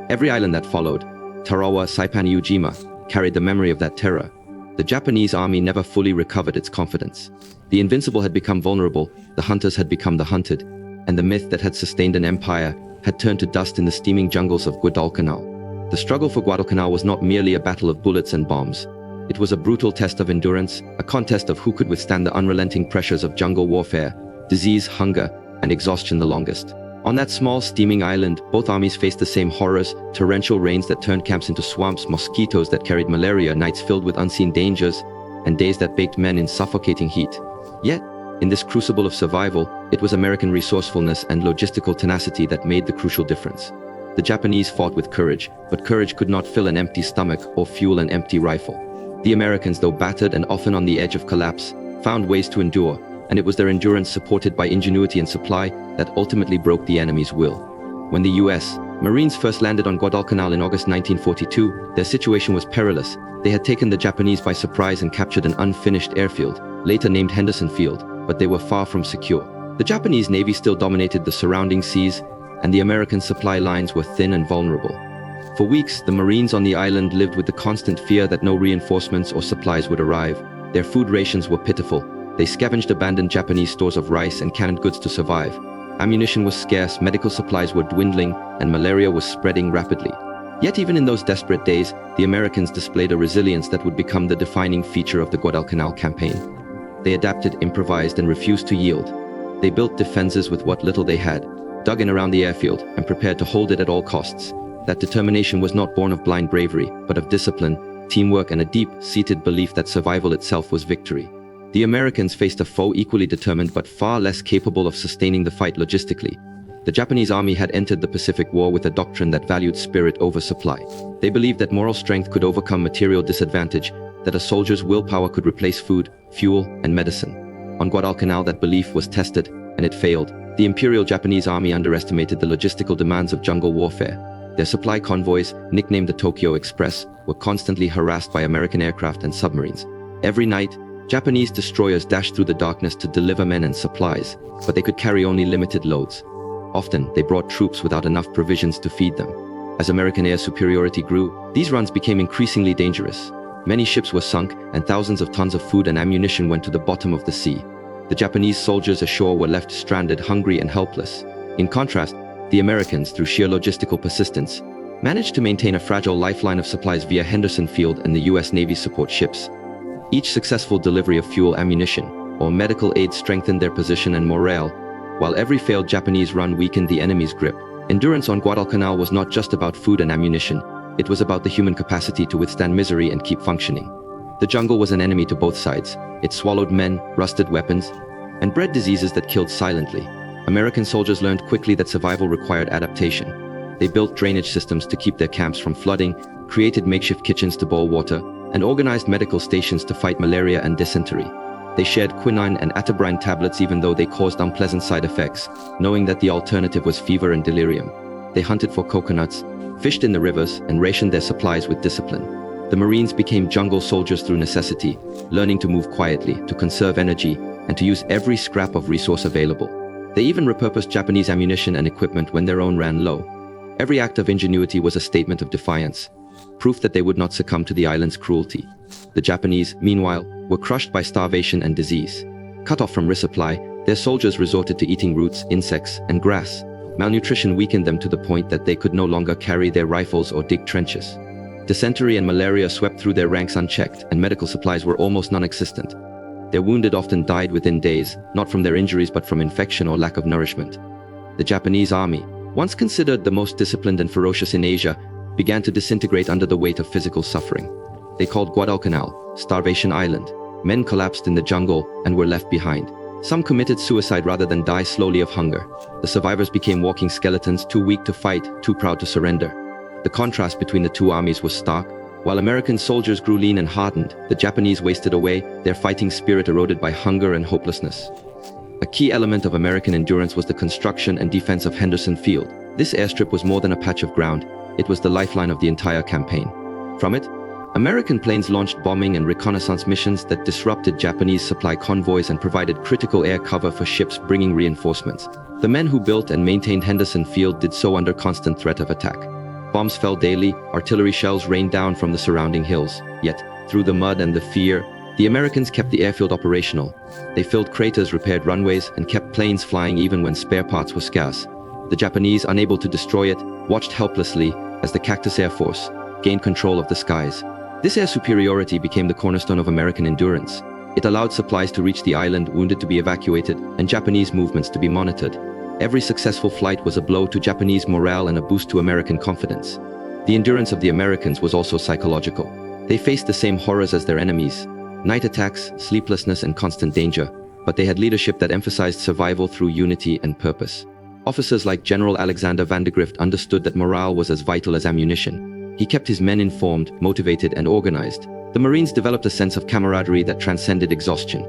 Every island that followed, Tarawa, Saipan, Iwo Jima, carried the memory of that terror. The Japanese army never fully recovered its confidence. The invincible had become vulnerable, the hunters had become the hunted, and the myth that had sustained an empire had turned to dust in the steaming jungles of Guadalcanal. The struggle for Guadalcanal was not merely a battle of bullets and bombs. It was a brutal test of endurance, a contest of who could withstand the unrelenting pressures of jungle warfare, disease, hunger, and exhaustion the longest. On that small, steaming island, both armies faced the same horrors: torrential rains that turned camps into swamps, mosquitoes that carried malaria, nights filled with unseen dangers, and days that baked men in suffocating heat. Yet, in this crucible of survival, it was American resourcefulness and logistical tenacity that made the crucial difference. The Japanese fought with courage, but courage could not fill an empty stomach or fuel an empty rifle. The Americans, though battered and often on the edge of collapse, found ways to endure, and it was their endurance, supported by ingenuity and supply, that ultimately broke the enemy's will. When the U.S. Marines first landed on Guadalcanal in August 1942, their situation was perilous. They had taken the Japanese by surprise and captured an unfinished airfield, later named Henderson Field, but they were far from secure. The Japanese Navy still dominated the surrounding seas, and the American supply lines were thin and vulnerable. For weeks, the Marines on the island lived with the constant fear that no reinforcements or supplies would arrive. Their food rations were pitiful. They scavenged abandoned Japanese stores of rice and canned goods to survive. Ammunition was scarce, medical supplies were dwindling, and malaria was spreading rapidly. Yet even in those desperate days, the Americans displayed a resilience that would become the defining feature of the Guadalcanal campaign. They adapted, improvised, and refused to yield. They built defenses with what little they had, dug in around the airfield, and prepared to hold it at all costs. That determination was not born of blind bravery, but of discipline, teamwork, and a deep-seated belief that survival itself was victory. The Americans faced a foe equally determined but far less capable of sustaining the fight logistically. The Japanese army had entered the Pacific War with a doctrine that valued spirit over supply. They believed that moral strength could overcome material disadvantage, that a soldier's willpower could replace food, fuel, and medicine. On Guadalcanal, that belief was tested, and it failed. The Imperial Japanese Army underestimated the logistical demands of jungle warfare. Their supply convoys, nicknamed the Tokyo Express, were constantly harassed by American aircraft and submarines. Every night, Japanese destroyers dashed through the darkness to deliver men and supplies, but they could carry only limited loads. Often, they brought troops without enough provisions to feed them. As American air superiority grew, these runs became increasingly dangerous. Many ships were sunk, and thousands of tons of food and ammunition went to the bottom of the sea. The Japanese soldiers ashore were left stranded, hungry, and helpless. In contrast, the Americans, through sheer logistical persistence, managed to maintain a fragile lifeline of supplies via Henderson Field and the US Navy's support ships. Each successful delivery of fuel, ammunition, or medical aid strengthened their position and morale, while every failed Japanese run weakened the enemy's grip. Endurance on Guadalcanal was not just about food and ammunition, it was about the human capacity to withstand misery and keep functioning. The jungle was an enemy to both sides. It swallowed men, rusted weapons, and bred diseases that killed silently. American soldiers learned quickly that survival required adaptation. They built drainage systems to keep their camps from flooding, created makeshift kitchens to boil water, and organized medical stations to fight malaria and dysentery. They shared quinine and atabrine tablets even though they caused unpleasant side effects, knowing that the alternative was fever and delirium. They hunted for coconuts, fished in the rivers, and rationed their supplies with discipline. The Marines became jungle soldiers through necessity, learning to move quietly, to conserve energy, and to use every scrap of resource available. They even repurposed Japanese ammunition and equipment when their own ran low. Every act of ingenuity was a statement of defiance, proof that they would not succumb to the island's cruelty. The Japanese, meanwhile, were crushed by starvation and disease. Cut off from resupply, their soldiers resorted to eating roots, insects, and grass. Malnutrition weakened them to the point that they could no longer carry their rifles or dig trenches. Dysentery and malaria swept through their ranks unchecked, and medical supplies were almost non-existent. Their wounded often died within days, not from their injuries but from infection or lack of nourishment. The Japanese army, once considered the most disciplined and ferocious in Asia, began to disintegrate under the weight of physical suffering. They called Guadalcanal Starvation Island. Men collapsed in the jungle and were left behind. Some committed suicide rather than die slowly of hunger. The survivors became walking skeletons, too weak to fight, too proud to surrender. The contrast between the two armies was stark. While American soldiers grew lean and hardened, the Japanese wasted away, their fighting spirit eroded by hunger and hopelessness. A key element of American endurance was the construction and defense of Henderson Field. This airstrip was more than a patch of ground. It was the lifeline of the entire campaign. From it, American planes launched bombing and reconnaissance missions that disrupted Japanese supply convoys and provided critical air cover for ships bringing reinforcements. The men who built and maintained Henderson Field did so under constant threat of attack. Bombs fell daily, artillery shells rained down from the surrounding hills. Yet, through the mud and the fear, the Americans kept the airfield operational. They filled craters, repaired runways, and kept planes flying even when spare parts were scarce. The Japanese, unable to destroy it, watched helplessly as the Cactus Air Force gained control of the skies. This air superiority became the cornerstone of American endurance. It allowed supplies to reach the island, wounded to be evacuated, and Japanese movements to be monitored. Every successful flight was a blow to Japanese morale and a boost to American confidence. The endurance of the Americans was also psychological. They faced the same horrors as their enemies: night attacks, sleeplessness, and constant danger, but they had leadership that emphasized survival through unity and purpose. Officers like General Alexander Vandergrift understood that morale was as vital as ammunition. He kept his men informed, motivated, and organized. The Marines developed a sense of camaraderie that transcended exhaustion.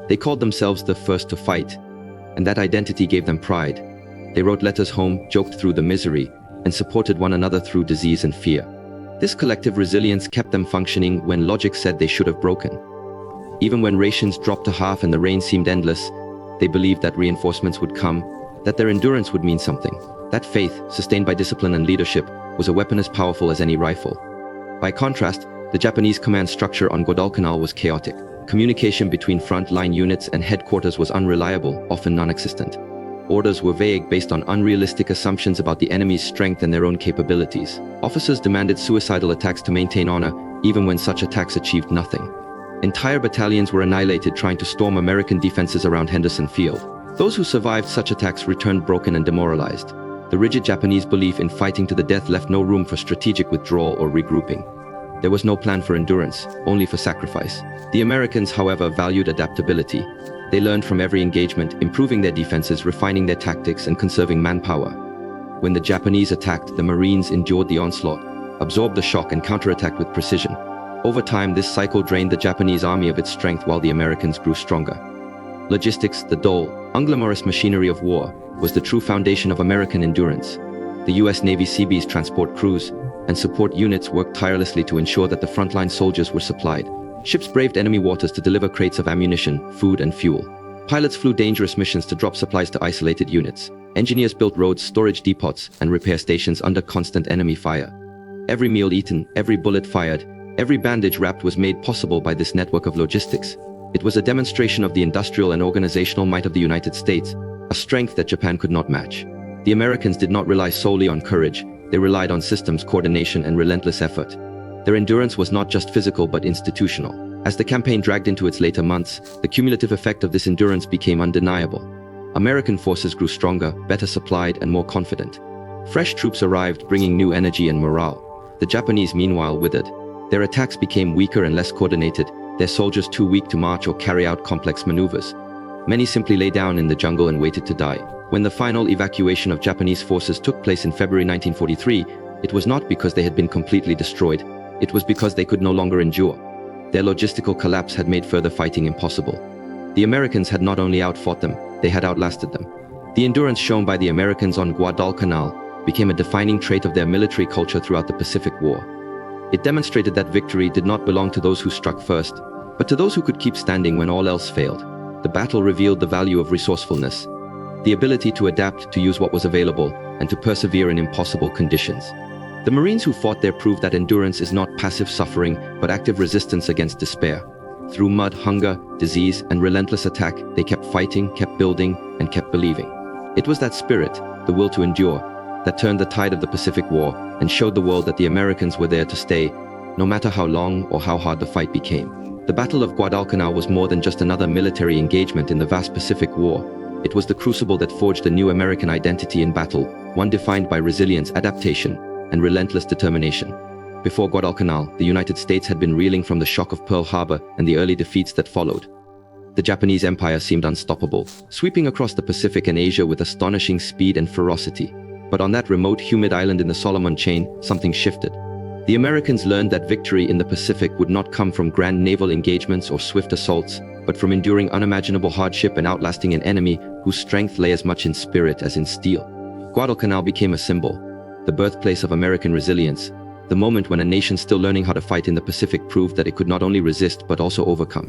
They called themselves the first to fight, and that identity gave them pride. They wrote letters home, joked through the misery, and supported one another through disease and fear. This collective resilience kept them functioning when logic said they should have broken. Even when rations dropped to half and the rain seemed endless, they believed that reinforcements would come, that their endurance would mean something. That faith, sustained by discipline and leadership, was a weapon as powerful as any rifle. By contrast, the Japanese command structure on Guadalcanal was chaotic. Communication between front-line units and headquarters was unreliable, often non-existent. Orders were vague, based on unrealistic assumptions about the enemy's strength and their own capabilities. Officers demanded suicidal attacks to maintain honor, even when such attacks achieved nothing. Entire battalions were annihilated trying to storm American defenses around Henderson Field. Those who survived such attacks returned broken and demoralized. The rigid Japanese belief in fighting to the death left no room for strategic withdrawal or regrouping. There was no plan for endurance, only for sacrifice. The Americans, however, valued adaptability. They learned from every engagement, improving their defenses, refining their tactics, and conserving manpower. When the Japanese attacked, the Marines endured the onslaught, absorbed the shock, and counterattacked with precision. Over time, this cycle drained the Japanese army of its strength while the Americans grew stronger. Logistics, the dull, unglamorous machinery of war, was the true foundation of American endurance. The US Navy Seabees transport crews and support units worked tirelessly to ensure that the frontline soldiers were supplied. Ships braved enemy waters to deliver crates of ammunition, food, and fuel. Pilots flew dangerous missions to drop supplies to isolated units. Engineers built roads, storage depots, and repair stations under constant enemy fire. Every meal eaten, every bullet fired, every bandage wrapped was made possible by this network of logistics. It was a demonstration of the industrial and organizational might of the United States, a strength that Japan could not match. The Americans did not rely solely on courage, they relied on systems, coordination, and relentless effort. Their endurance was not just physical but institutional. As the campaign dragged into its later months, the cumulative effect of this endurance became undeniable. American forces grew stronger, better supplied, and more confident. Fresh troops arrived, bringing new energy and morale. The Japanese, meanwhile, withered. Their attacks became weaker and less coordinated, their soldiers too weak to march or carry out complex maneuvers. Many simply lay down in the jungle and waited to die. When the final evacuation of Japanese forces took place in February 1943, it was not because they had been completely destroyed. It was because they could no longer endure. Their logistical collapse had made further fighting impossible. The Americans had not only outfought them, they had outlasted them. The endurance shown by the Americans on Guadalcanal became a defining trait of their military culture throughout the Pacific War. It demonstrated that victory did not belong to those who struck first, but to those who could keep standing when all else failed. The battle revealed the value of resourcefulness, the ability to adapt, to use what was available, and to persevere in impossible conditions. The Marines who fought there proved that endurance is not passive suffering, but active resistance against despair. Through mud, hunger, disease, and relentless attack, they kept fighting, kept building, and kept believing. It was that spirit, the will to endure, that turned the tide of the Pacific War and showed the world that the Americans were there to stay, no matter how long or how hard the fight became. The Battle of Guadalcanal was more than just another military engagement in the vast Pacific War. It was the crucible that forged a new American identity in battle, one defined by resilience, adaptation, and relentless determination. Before Guadalcanal, the United States had been reeling from the shock of Pearl Harbor and the early defeats that followed. The Japanese Empire seemed unstoppable, sweeping across the Pacific and Asia with astonishing speed and ferocity. But on that remote, humid island in the Solomon Chain, something shifted. The Americans learned that victory in the Pacific would not come from grand naval engagements or swift assaults, but from enduring unimaginable hardship and outlasting an enemy whose strength lay as much in spirit as in steel. Guadalcanal became a symbol, the birthplace of American resilience, the moment when a nation still learning how to fight in the Pacific proved that it could not only resist but also overcome.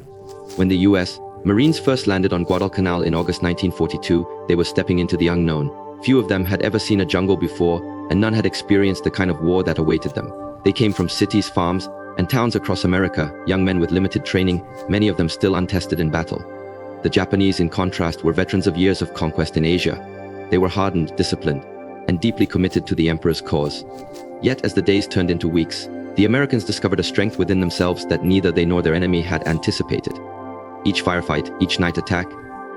When the US Marines first landed on Guadalcanal in August 1942, they were stepping into the unknown. Few of them had ever seen a jungle before, and none had experienced the kind of war that awaited them. They came from cities, farms, and towns across America, young men with limited training, many of them still untested in battle. The Japanese, in contrast, were veterans of years of conquest in Asia. They were hardened, disciplined, and deeply committed to the emperor's cause. Yet, as the days turned into weeks, the Americans discovered a strength within themselves that neither they nor their enemy had anticipated. Each firefight, each night attack,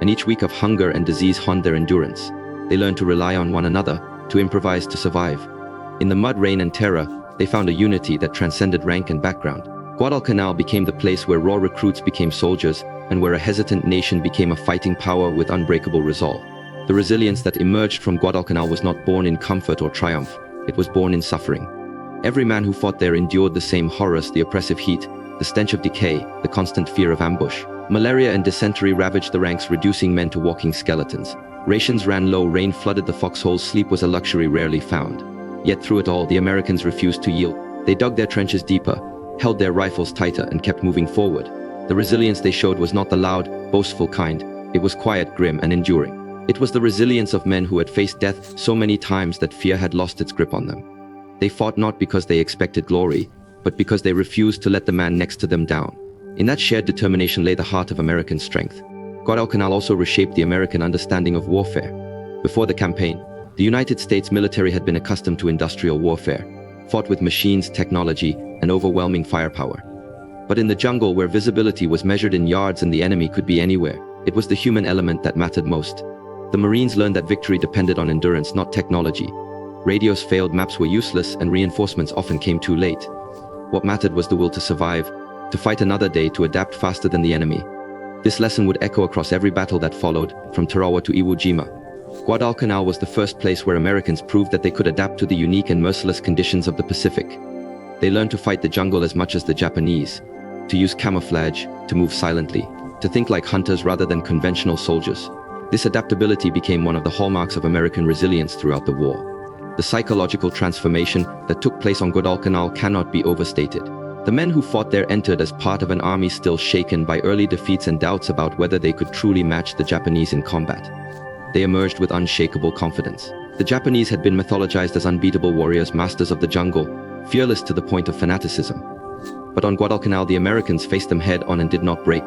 and each week of hunger and disease honed their endurance. They learned to rely on one another, to improvise, to survive. In the mud, rain, and terror, they found a unity that transcended rank and background. Guadalcanal became the place where raw recruits became soldiers, and where a hesitant nation became a fighting power with unbreakable resolve. The resilience that emerged from Guadalcanal was not born in comfort or triumph, it was born in suffering. Every man who fought there endured the same horrors: the oppressive heat, the stench of decay, the constant fear of ambush. Malaria and dysentery ravaged the ranks, reducing men to walking skeletons. Rations ran low, rain flooded the foxholes, sleep was a luxury rarely found. Yet through it all, the Americans refused to yield. They dug their trenches deeper, held their rifles tighter, and kept moving forward. The resilience they showed was not the loud, boastful kind. It was quiet, grim, and enduring. It was the resilience of men who had faced death so many times that fear had lost its grip on them. They fought not because they expected glory, but because they refused to let the man next to them down. In that shared determination lay the heart of American strength. Guadalcanal also reshaped the American understanding of warfare. Before the campaign, the United States military had been accustomed to industrial warfare, fought with machines, technology, and overwhelming firepower. But in the jungle, where visibility was measured in yards and the enemy could be anywhere, it was the human element that mattered most. The Marines learned that victory depended on endurance, not technology. Radios failed, maps were useless, and reinforcements often came too late. What mattered was the will to survive, to fight another day, to adapt faster than the enemy. This lesson would echo across every battle that followed, from Tarawa to Iwo Jima. Guadalcanal was the first place where Americans proved that they could adapt to the unique and merciless conditions of the Pacific. They learned to fight the jungle as much as the Japanese, to use camouflage, to move silently, to think like hunters rather than conventional soldiers. This adaptability became one of the hallmarks of American resilience throughout the war. The psychological transformation that took place on Guadalcanal cannot be overstated. The men who fought there entered as part of an army still shaken by early defeats and doubts about whether they could truly match the Japanese in combat. They emerged with unshakable confidence. The Japanese had been mythologized as unbeatable warriors, masters of the jungle, fearless to the point of fanaticism. But on Guadalcanal, the Americans faced them head-on and did not break.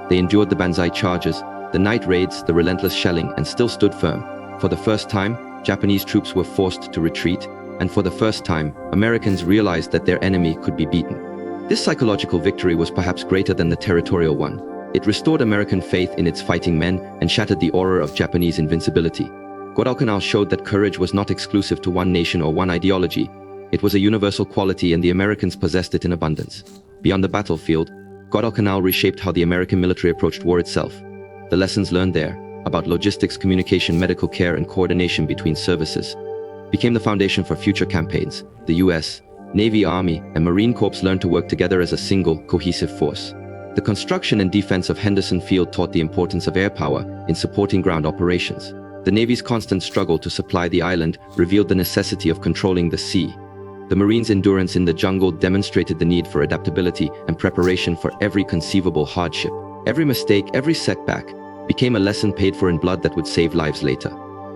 They endured the banzai charges, the night raids, the relentless shelling, and still stood firm. For the first time, Japanese troops were forced to retreat, and for the first time, Americans realized that their enemy could be beaten. This psychological victory was perhaps greater than the territorial one. It restored American faith in its fighting men and shattered the aura of Japanese invincibility. Guadalcanal showed that courage was not exclusive to one nation or one ideology. It was a universal quality, and the Americans possessed it in abundance. Beyond the battlefield, Guadalcanal reshaped how the American military approached war itself. The lessons learned there, about logistics, communication, medical care, and coordination between services, became the foundation for future campaigns. The US, Navy, Army, and Marine Corps learned to work together as a single, cohesive force. The construction and defense of Henderson Field taught the importance of air power in supporting ground operations. The Navy's constant struggle to supply the island revealed the necessity of controlling the sea. The Marines' endurance in the jungle demonstrated the need for adaptability and preparation for every conceivable hardship. Every mistake, every setback, became a lesson paid for in blood that would save lives later.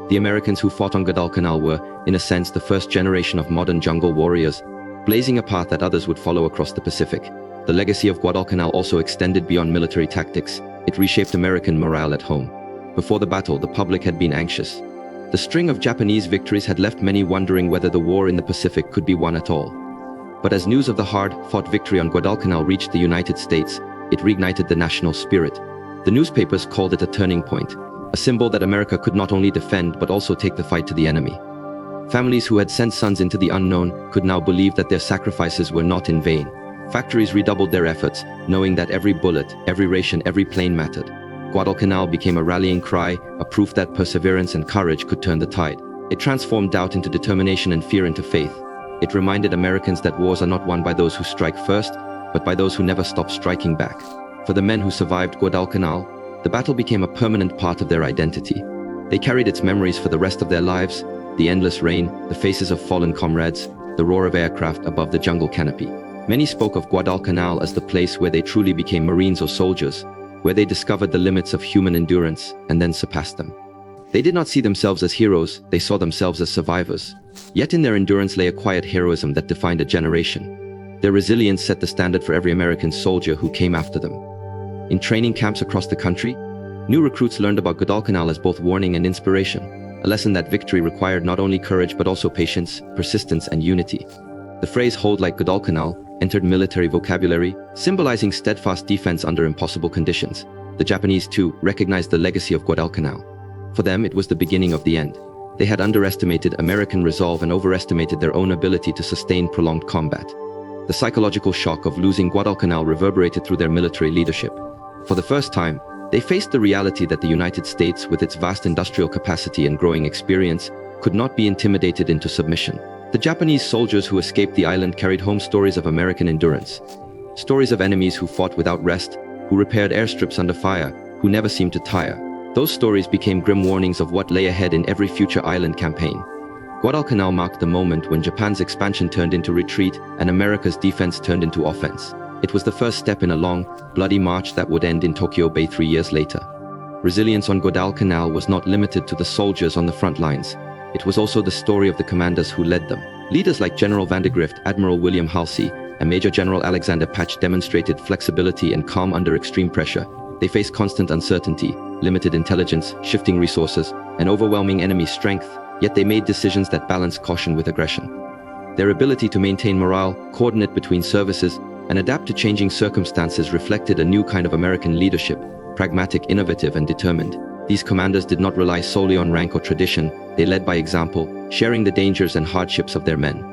The Americans who fought on Guadalcanal were, in a sense, the first generation of modern jungle warriors, blazing a path that others would follow across the Pacific. The legacy of Guadalcanal also extended beyond military tactics. It reshaped American morale at home. Before the battle, the public had been anxious. The string of Japanese victories had left many wondering whether the war in the Pacific could be won at all. But as news of the hard-fought victory on Guadalcanal reached the United States, it reignited the national spirit. The newspapers called it a turning point, a symbol that America could not only defend but also take the fight to the enemy. Families who had sent sons into the unknown could now believe that their sacrifices were not in vain. Factories redoubled their efforts, knowing that every bullet, every ration, every plane mattered. Guadalcanal became a rallying cry, a proof that perseverance and courage could turn the tide. It transformed doubt into determination and fear into faith. It reminded Americans that wars are not won by those who strike first, but by those who never stop striking back. For the men who survived Guadalcanal, the battle became a permanent part of their identity. They carried its memories for the rest of their lives: the endless rain, the faces of fallen comrades, the roar of aircraft above the jungle canopy. Many spoke of Guadalcanal as the place where they truly became Marines or soldiers, where they discovered the limits of human endurance and then surpassed them. They did not see themselves as heroes, they saw themselves as survivors. Yet in their endurance lay a quiet heroism that defined a generation. Their resilience set the standard for every American soldier who came after them. In training camps across the country, new recruits learned about Guadalcanal as both warning and inspiration, a lesson that victory required not only courage but also patience, persistence, and unity. The phrase "hold like Guadalcanal" entered military vocabulary, symbolizing steadfast defense under impossible conditions. The Japanese, too, recognized the legacy of Guadalcanal. For them, it was the beginning of the end. They had underestimated American resolve and overestimated their own ability to sustain prolonged combat. The psychological shock of losing Guadalcanal reverberated through their military leadership. For the first time, they faced the reality that the United States, with its vast industrial capacity and growing experience, could not be intimidated into submission. The Japanese soldiers who escaped the island carried home stories of American endurance. Stories of enemies who fought without rest, who repaired airstrips under fire, who never seemed to tire. Those stories became grim warnings of what lay ahead in every future island campaign. Guadalcanal marked the moment when Japan's expansion turned into retreat and America's defense turned into offense. It was the first step in a long, bloody march that would end in Tokyo Bay 3 years later. Resilience on Guadalcanal was not limited to the soldiers on the front lines. It was also the story of the commanders who led them. Leaders like General Vandegrift, Admiral William Halsey, and Major General Alexander Patch demonstrated flexibility and calm under extreme pressure. They faced constant uncertainty, limited intelligence, shifting resources, and overwhelming enemy strength, yet they made decisions that balanced caution with aggression. Their ability to maintain morale, coordinate between services, and adapt to changing circumstances reflected a new kind of American leadership, pragmatic, innovative, and determined. These commanders did not rely solely on rank or tradition, they led by example, sharing the dangers and hardships of their men.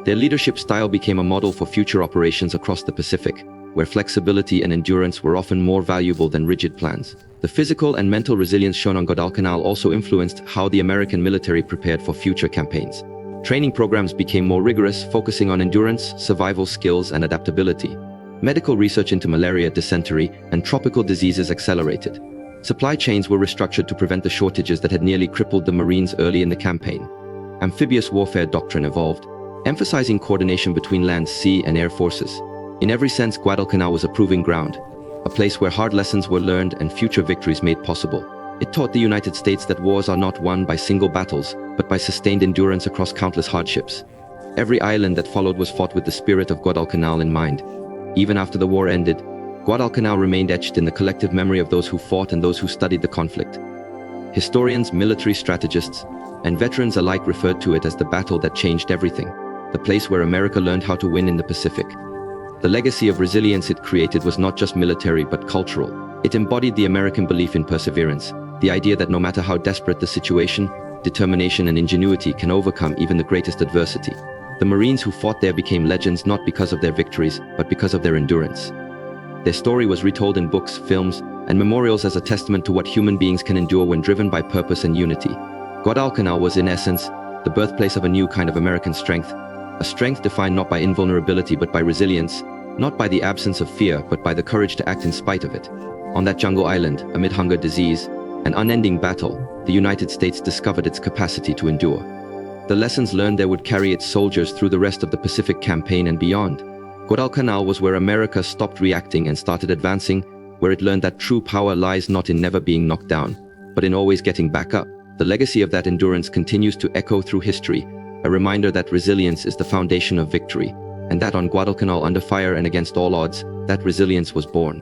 Their leadership style became a model for future operations across the Pacific, where flexibility and endurance were often more valuable than rigid plans. The physical and mental resilience shown on Guadalcanal also influenced how the American military prepared for future campaigns. Training programs became more rigorous, focusing on endurance, survival skills, and adaptability. Medical research into malaria, dysentery, and tropical diseases accelerated. Supply chains were restructured to prevent the shortages that had nearly crippled the Marines early in the campaign. Amphibious warfare doctrine evolved, emphasizing coordination between land, sea, and air forces. In every sense, Guadalcanal was a proving ground, a place where hard lessons were learned and future victories made possible. It taught the United States that wars are not won by single battles, but by sustained endurance across countless hardships. Every island that followed was fought with the spirit of Guadalcanal in mind. Even after the war ended, Guadalcanal remained etched in the collective memory of those who fought and those who studied the conflict. Historians, military strategists, and veterans alike referred to it as the battle that changed everything, the place where America learned how to win in the Pacific. The legacy of resilience it created was not just military but cultural. It embodied the American belief in perseverance, the idea that no matter how desperate the situation, determination and ingenuity can overcome even the greatest adversity. The Marines who fought there became legends not because of their victories, but because of their endurance. Their story was retold in books, films, and memorials as a testament to what human beings can endure when driven by purpose and unity. Guadalcanal was, in essence, the birthplace of a new kind of American strength, a strength defined not by invulnerability but by resilience, not by the absence of fear but by the courage to act in spite of it. On that jungle island, amid hunger, disease, and unending battle, the United States discovered its capacity to endure. The lessons learned there would carry its soldiers through the rest of the Pacific campaign and beyond. Guadalcanal was where America stopped reacting and started advancing, where it learned that true power lies not in never being knocked down, but in always getting back up. The legacy of that endurance continues to echo through history, a reminder that resilience is the foundation of victory, and that on Guadalcanal, under fire and against all odds, that resilience was born.